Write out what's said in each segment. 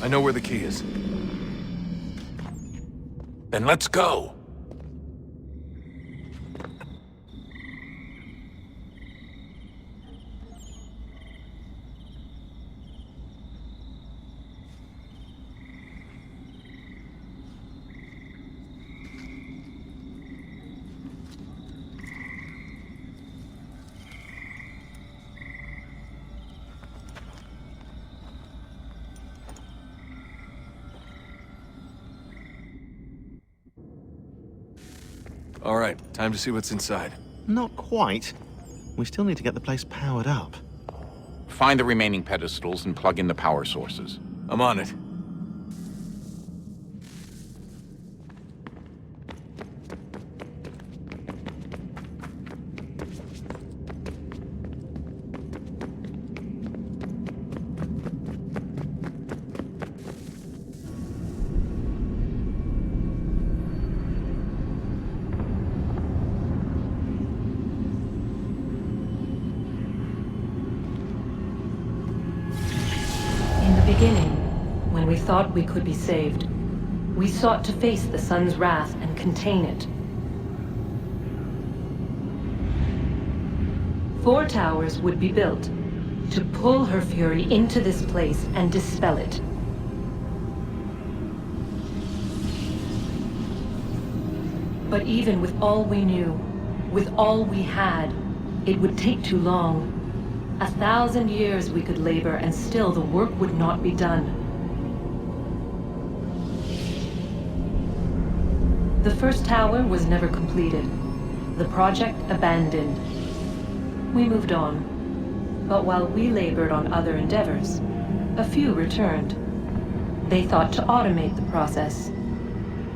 I know where the key is. Then let's go! All right, time to see what's inside. Not quite. We still need to get the place powered up. Find the remaining pedestals and plug in the power sources. I'm on it. Beginning, when we thought we could be saved, we sought to face the sun's wrath and contain it. 4 towers would be built to pull her fury into this place and dispel it. But even with all we knew, with all we had, it would take too long. 1,000 years we could labor, and still the work would not be done. The first tower was never completed. The project abandoned. We moved on. But while we labored on other endeavors, a few returned. They thought to automate the process.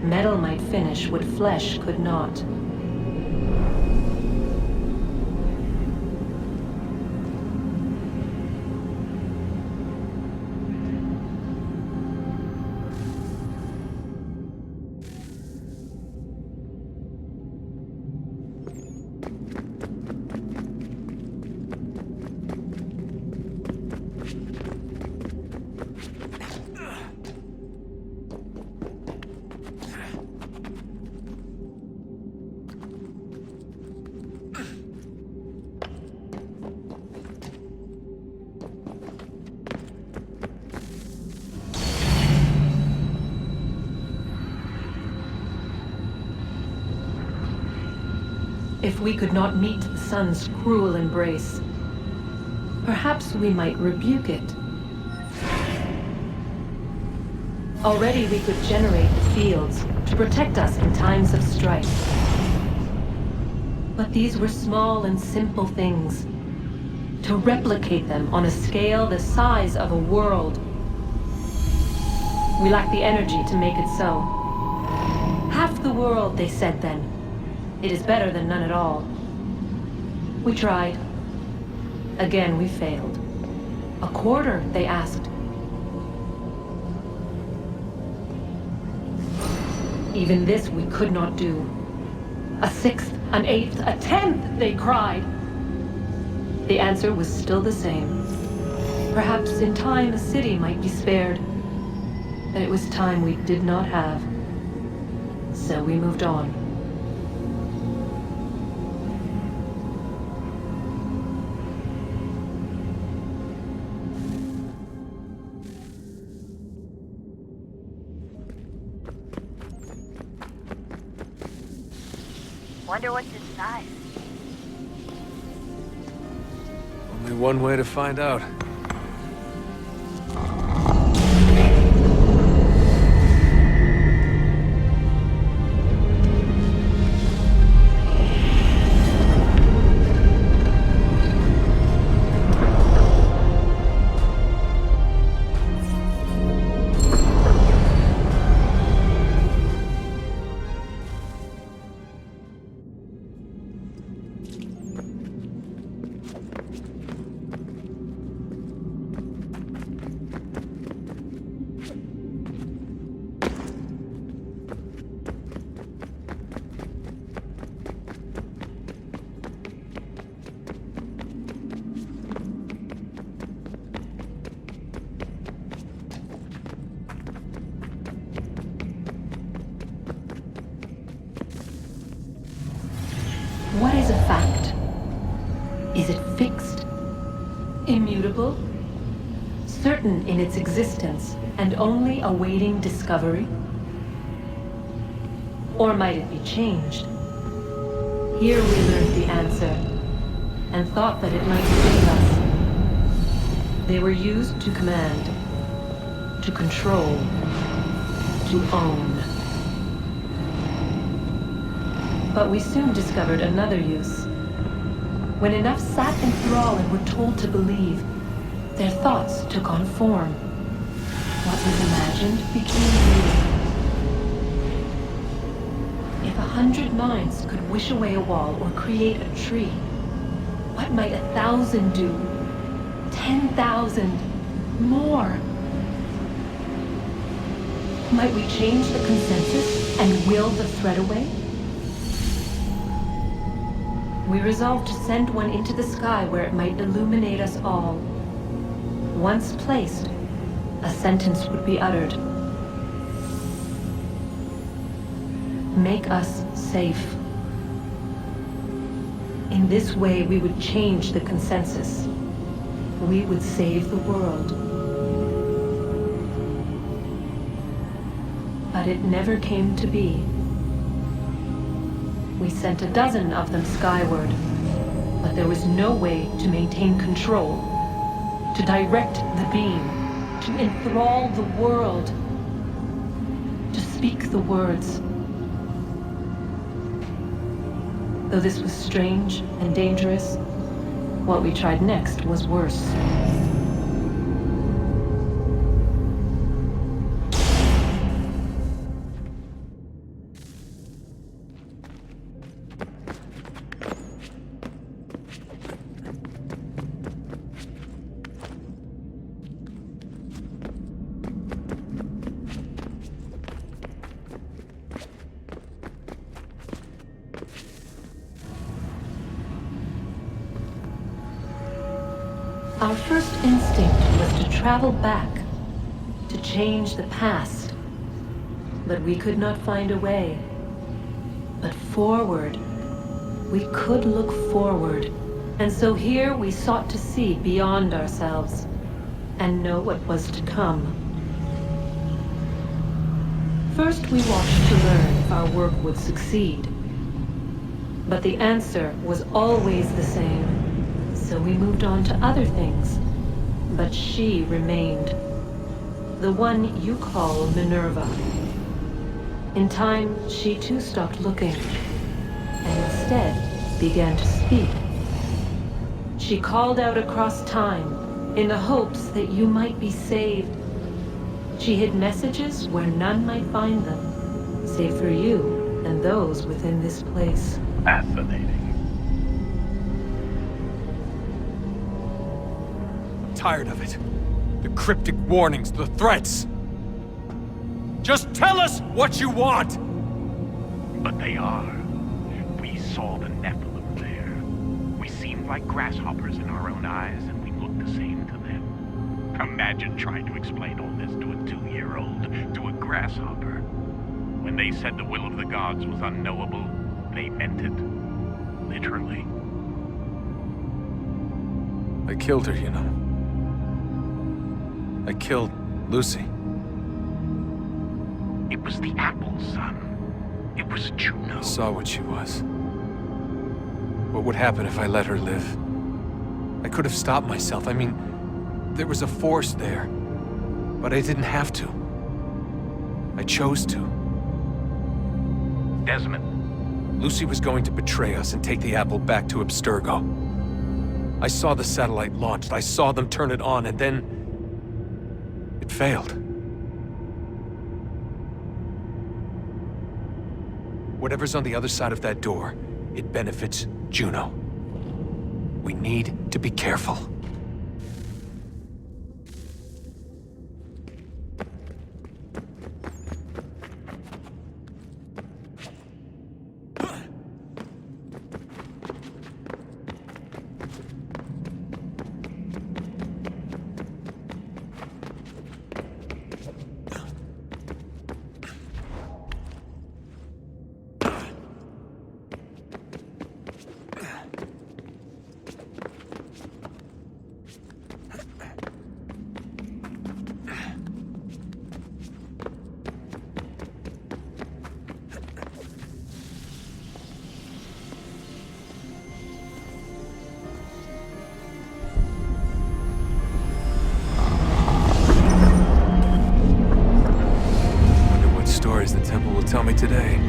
Metal might finish what flesh could not. If we could not meet the sun's cruel embrace, perhaps we might rebuke it. Already we could generate the fields to protect us in times of strife. But these were small and simple things. To replicate them on a scale the size of a world, we lack the energy to make it so. Half the world, they said then. It is better than none at all. We tried. Again, we failed. A quarter, they asked. Even this we could not do. A 1/6, an 1/8, a 1/10, they cried. The answer was still the same. Perhaps in time a city might be spared. But it was time we did not have. So we moved on. Wonder what's inside. Only one way to find out. Is it fixed? Immutable? Certain in its existence and only awaiting discovery? Or might it be changed? Here we learned the answer, and thought that it might save us. They were used to command, to control, to own. But we soon discovered another use. When enough sat in thrall and were told to believe, their thoughts took on form. What was imagined became real. If 100 minds could wish away a wall or create a tree, what might 1,000 do? 10,000? More? Might we change the consensus and will the threat away? We resolved to send one into the sky where it might illuminate us all. Once placed, a sentence would be uttered. Make us safe. In this way, we would change the consensus. We would save the world. But it never came to be. We sent a dozen of them skyward, but there was no way to maintain control, to direct the beam, to enthrall the world, to speak the words. Though this was strange and dangerous, what we tried next was worse. Our first instinct was to travel back, to change the past. But we could not find a way. But forward, we could look forward. And so here we sought to see beyond ourselves and know what was to come. First we watched to learn if our work would succeed. But the answer was always the same. So we moved on to other things. But she remained. The one you call Minerva. In time, she too stopped looking, and instead began to speak. She called out across time, in the hopes that you might be saved. She hid messages where none might find them, save for you and those within this place. Fascinating. Tired of it. The cryptic warnings, the threats. Just tell us what you want! But they are. We saw the Nephilim there. We seemed like grasshoppers in our own eyes, and we looked the same to them. Imagine trying to explain all this to a 2-year-old, to a grasshopper. When they said the will of the gods was unknowable, they meant it. Literally. I killed her, you know. I killed Lucy. It was the apple, son. It was Juno. I saw what she was. What would happen if I let her live? I could have stopped myself. I mean, there was a force there. But I didn't have to. I chose to. Desmond. Lucy was going to betray us and take the apple back to Abstergo. I saw the satellite launched. I saw them turn it on, and then it failed. Whatever's on the other side of that door, it benefits Juno. We need to be careful. today.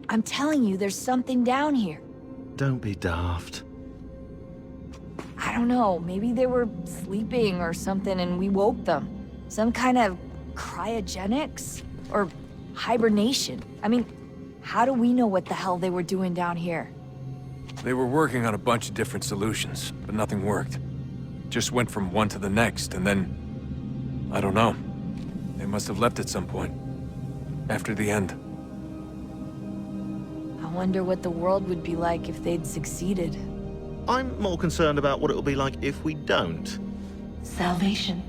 I'm telling you, there's something down here. Don't be daft. I don't know, maybe they were sleeping or something and we woke them. Some kind of cryogenics? Or hibernation? I mean, how do we know what the hell they were doing down here? They were working on a bunch of different solutions, but nothing worked. Just went from one to the next, and then... I don't know. They must have left at some point. After the end. I wonder what the world would be like if they'd succeeded. I'm more concerned about what it'll be like if we don't. Salvation.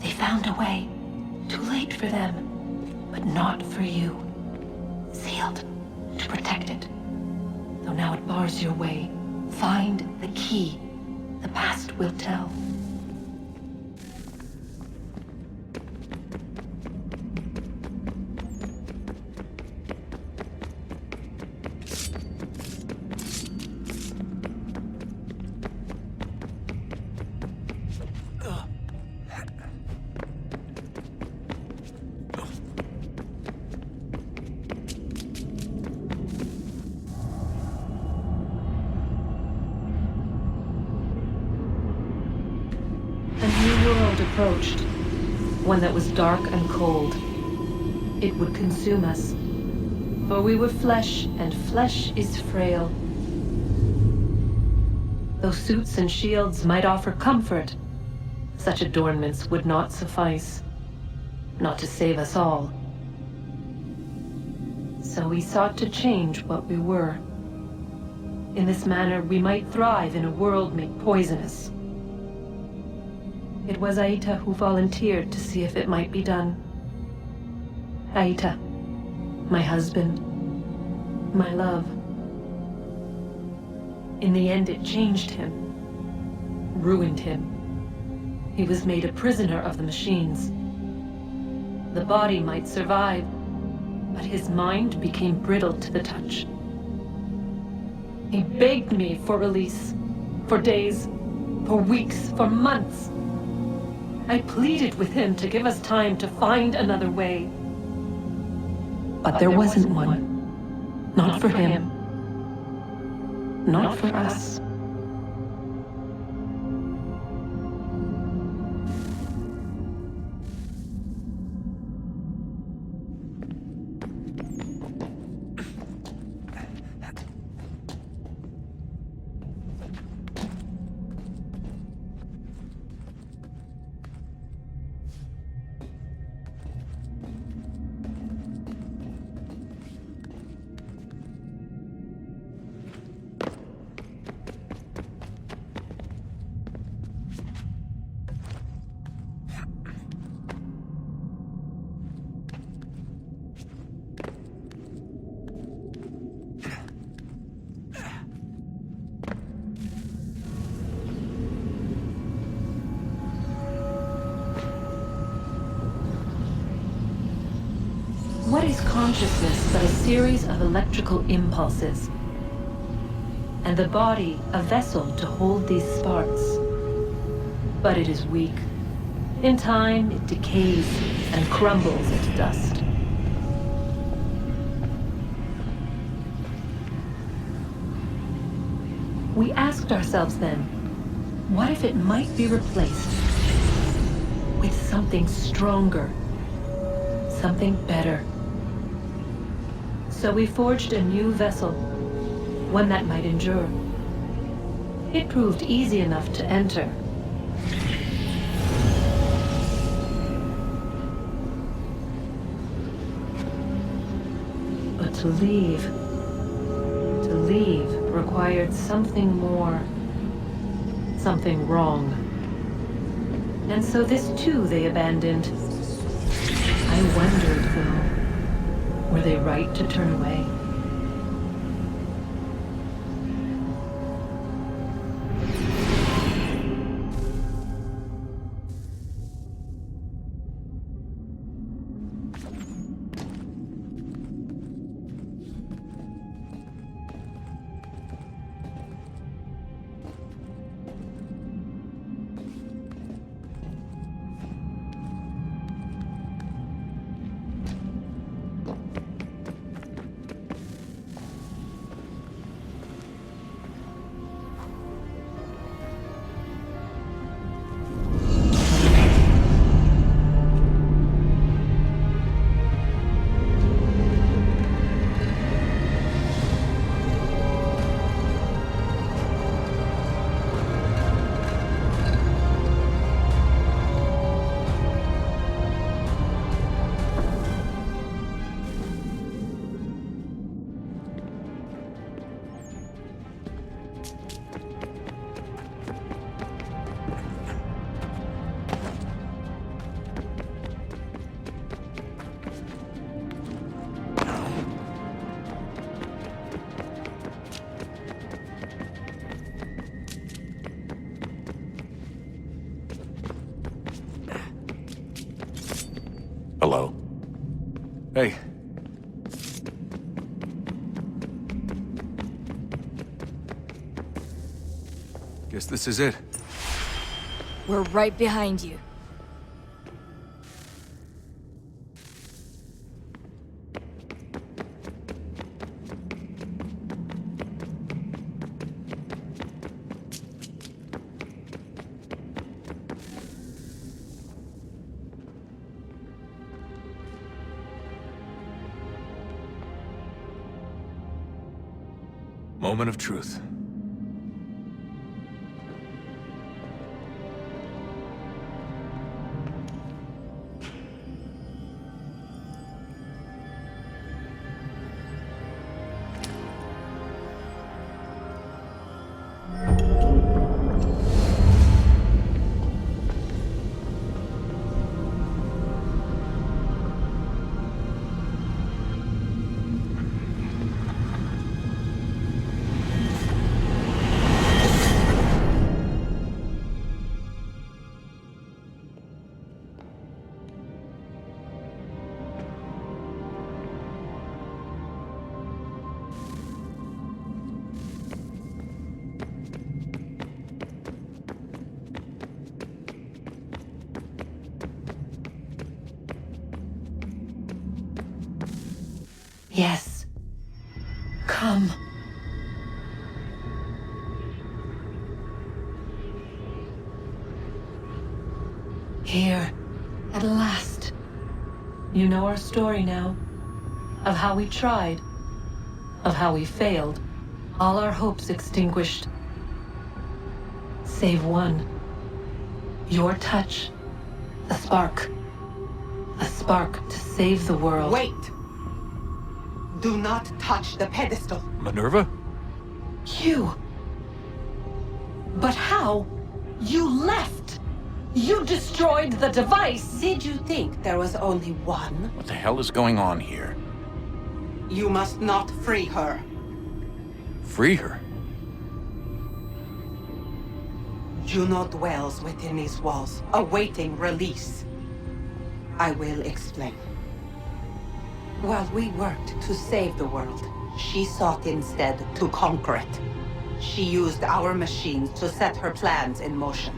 They found a way. Too late for them, but not for you. Sealed to protect it. Though now it bars your way. Find the key. The past will tell. Approached, one that was dark and cold. It would consume us, for we were flesh, and flesh is frail. Though suits and shields might offer comfort, such adornments would not suffice, not to save us all. So we sought to change what we were. In this manner, we might thrive in a world made poisonous. It was Aita who volunteered to see if it might be done. Aita, my husband, my love. In the end, it changed him, ruined him. He was made a prisoner of the machines. The body might survive, but his mind became brittle to the touch. He begged me for release, for days, for weeks, for months. I pleaded with him to give us time to find another way. But there wasn't one. Not for him. Not for us. What is consciousness but a series of electrical impulses? And the body a vessel to hold these sparks. But it is weak. In time, it decays and crumbles into dust. We asked ourselves then, what if it might be replaced with something stronger, something better? So we forged a new vessel, one that might endure, It proved easy enough to enter. But to leave required something more, something wrong. And so this too they abandoned. I wondered, though, were they right to turn away? Hello. Hey. Guess this is it. We're right behind you. Moment of truth. Yes. Come. Here, at last. You know our story now. Of how we tried. Of how we failed. All our hopes extinguished. Save one. Your touch. A spark. A spark to save the world. Wait! Do not touch the pedestal. Minerva? You. But how? You left! You destroyed the device! Did you think there was only one? What the hell is going on here? You must not free her. Free her? Juno dwells within these walls, awaiting release. I will explain. While we worked to save the world, she sought instead to conquer it. She used our machines to set her plans in motion.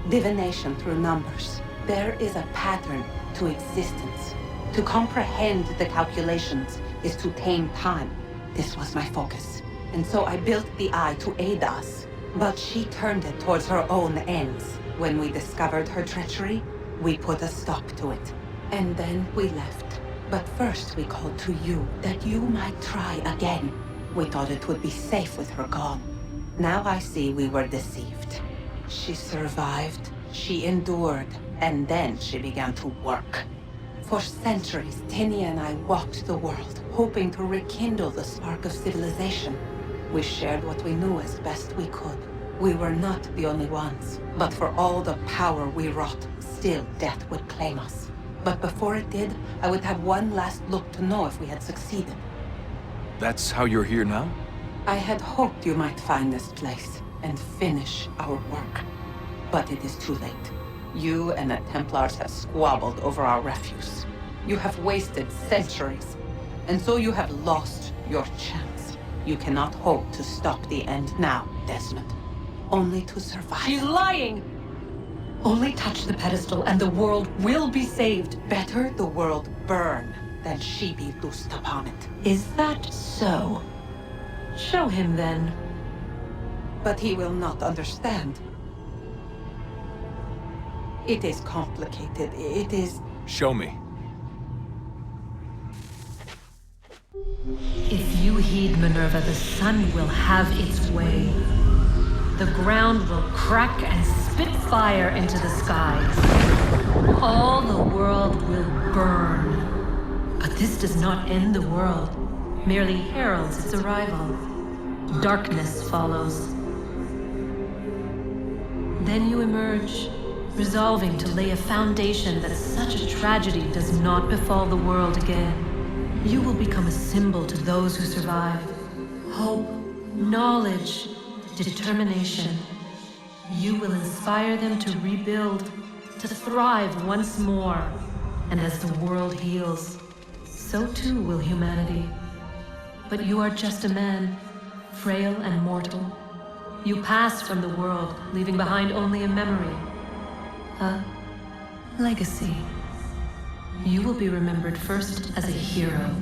Divination through numbers. There is a pattern to existence. To comprehend the calculations is to tame time. This was my focus. And so I built the eye to aid us. But she turned it towards her own ends. When we discovered her treachery, we put a stop to it. And then we left. But first we called to you, that you might try again. We thought it would be safe with her gone. Now I see we were deceived. She survived, she endured, and then she began to work. For centuries, Tinia and I walked the world, hoping to rekindle the spark of civilization. We shared what we knew as best we could. We were not the only ones, but for all the power we wrought, still death would claim us. But before it did, I would have one last look to know if we had succeeded. That's how you're here now? I had hoped you might find this place and finish our work. But it is too late. You and the Templars have squabbled over our refuse. You have wasted centuries, and so you have lost your chance. You cannot hope to stop the end now, Desmond. Only to survive. She's lying! Only touch the pedestal and the world will be saved. Better the world burn than she be loosed upon it. Is that so? Show him then. But he will not understand. It is complicated. It is... Show me. If you heed Minerva, the sun will have its way. The ground will crack and spit fire into the skies. All the world will burn. But this does not end the world, merely heralds its arrival. Darkness follows. Then you emerge, resolving to lay a foundation that such a tragedy does not befall the world again. You will become a symbol to those who survive. Hope, knowledge, determination. You will inspire them to rebuild, to thrive once more. And as the world heals, so too will humanity. But you are just a man, frail and mortal. You pass from the world, leaving behind only a memory. A legacy. You will be remembered first as a hero,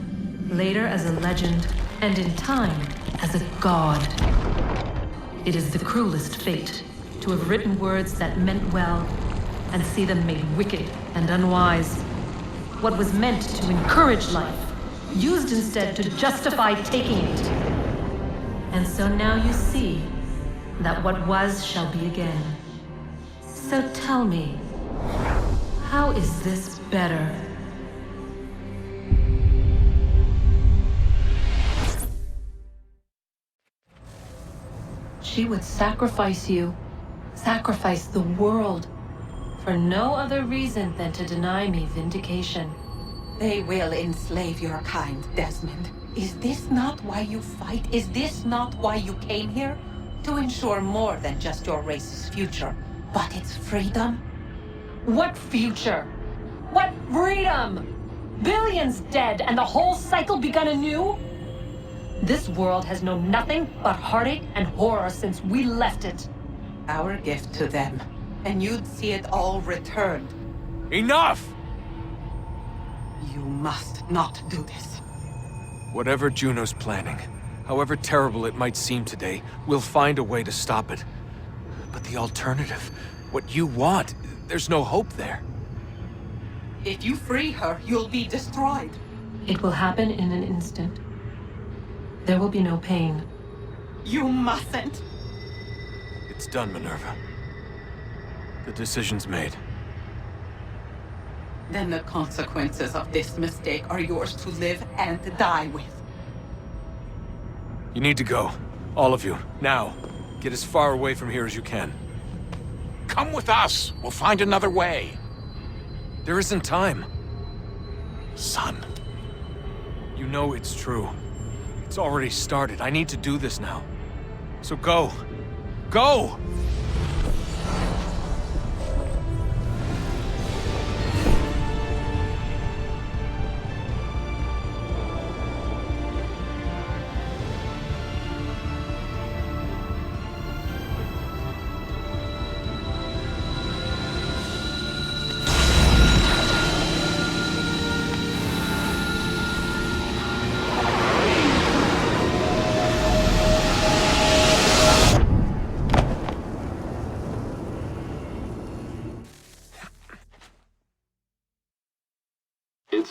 later as a legend, and in time, as a god. It is the cruelest fate to have written words that meant well, and see them made wicked and unwise. What was meant to encourage life, used instead to justify taking it. And so now you see that what was shall be again. So tell me, how is this better? She would sacrifice you, sacrifice the world, for no other reason than to deny me vindication. They will enslave your kind, Desmond. Is this not why you fight? Is this not why you came here? To ensure more than just your race's future, but its freedom? What future? What freedom? Billions dead and the whole cycle begun anew? This world has known nothing but heartache and horror since we left it. Our gift to them, and you'd see it all returned. Enough! You must not do this. Whatever Juno's planning, however terrible it might seem today, we'll find a way to stop it. But the alternative, what you want, there's no hope there. If you free her, you'll be destroyed. It will happen in an instant. There will be no pain. You mustn't. It's done, Minerva. The decision's made. Then the consequences of this mistake are yours to live and die with. You need to go. All of you. Now. Get as far away from here as you can. Come with us. We'll find another way. There isn't time. Son. You know it's true. It's already started. I need to do this now. So go. Go!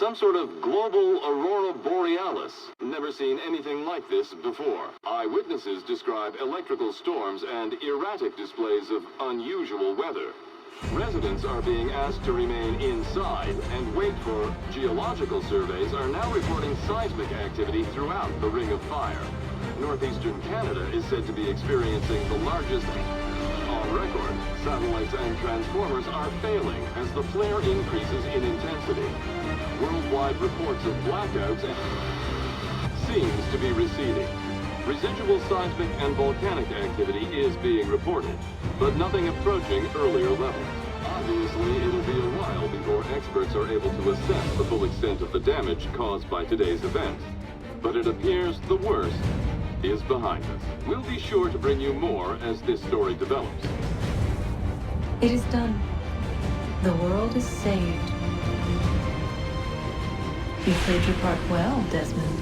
some sort of global aurora borealis. Never seen anything like this before. Eyewitnesses describe electrical storms and erratic displays of unusual weather. Residents are being asked to remain inside and wait for geological surveys are now reporting seismic activity throughout the Ring of Fire. Northeastern Canada is said to be experiencing the largest on record. Satellites and transformers are failing as the flare increases in intensity. Worldwide reports of blackouts seems to be receding. Residual seismic and volcanic activity is being reported, but nothing approaching earlier levels. Obviously, it'll be a while before experts are able to assess the full extent of the damage caused by today's event. But it appears the worst is behind us. We'll be sure to bring you more as this story develops. It is done. The world is saved. You played your part well, Desmond.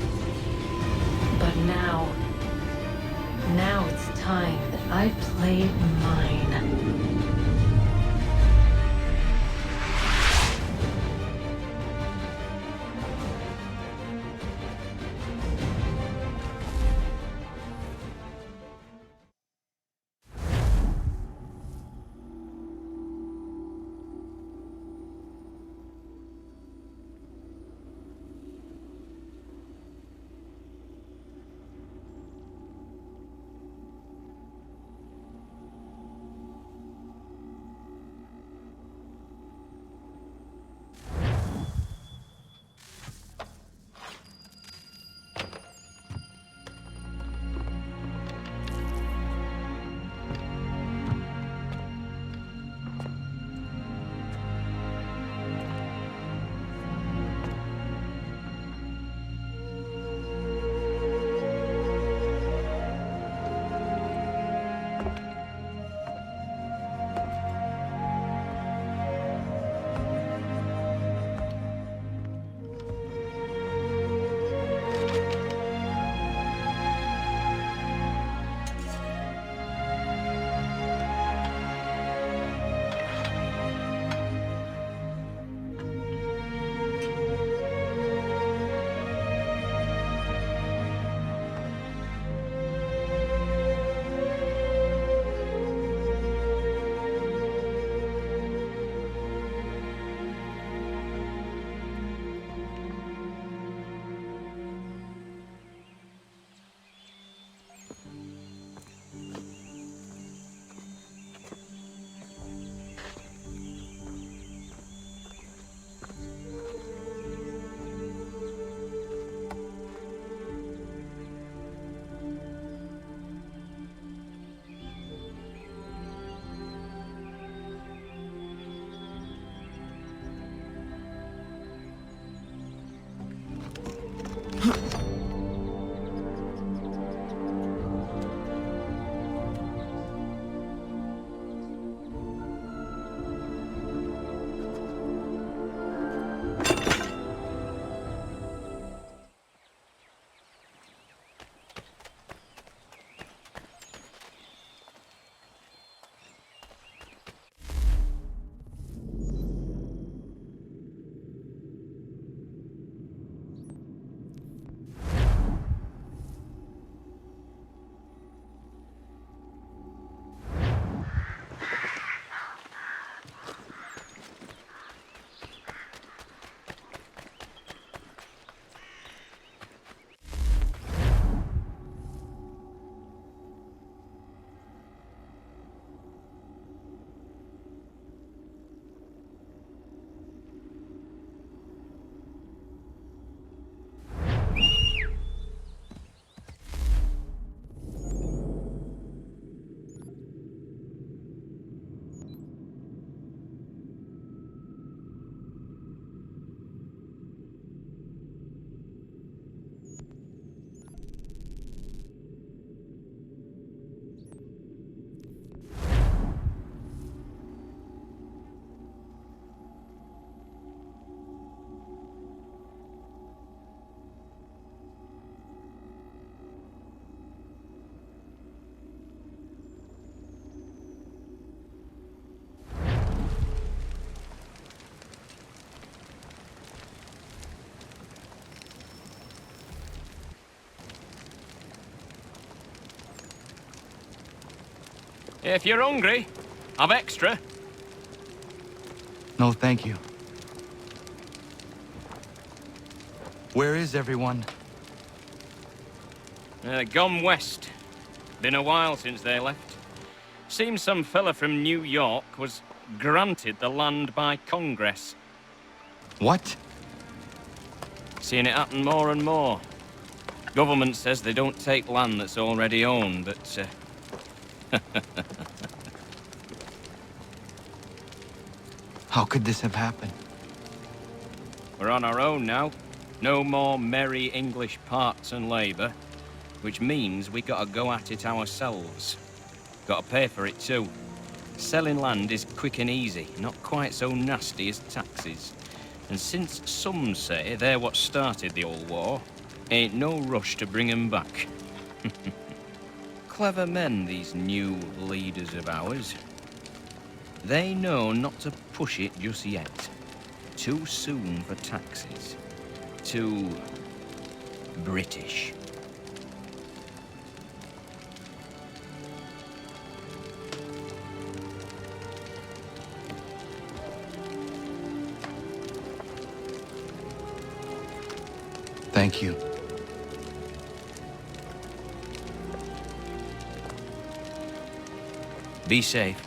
But now it's time that I played mine. If you're hungry, I've extra. No, thank you. Where is everyone? Gone west. Been a while since they left. Seems some fella from New York was granted the land by Congress. What? Seeing it happen more and more. Government says they don't take land that's already owned, but... How could this have happened? We're on our own now. No more merry English parts and labour. Which means we gotta go at it ourselves. Gotta pay for it too. Selling land is quick and easy, not quite so nasty as taxes. And since some say they're what started the old war, ain't no rush to bring 'em back. Clever men, these new leaders of ours. They know not to push it just yet. Too soon for taxes. Too... British. Thank you. Be safe.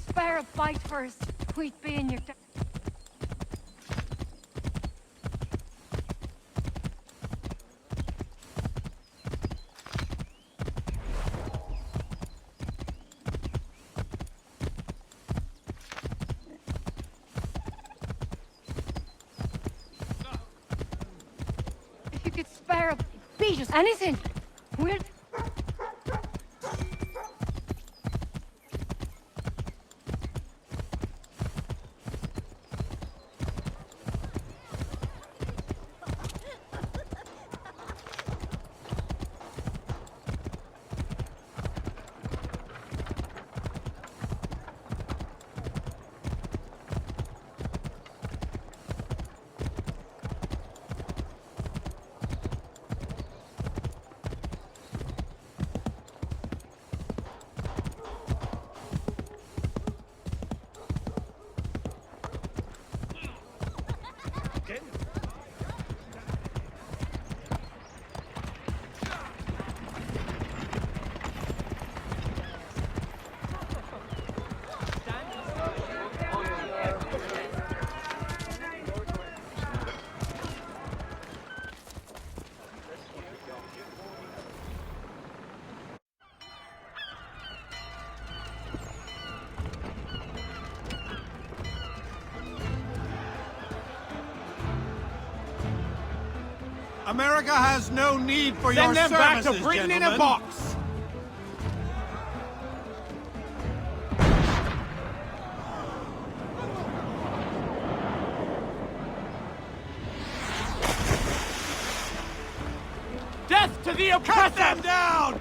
Spare a bite first. We'd be in your... If you could spare a beat us anything, we'll... America has no need for your Send them back services, to Britain in a gentlemen. box! Death to the oppressor! Cut them down!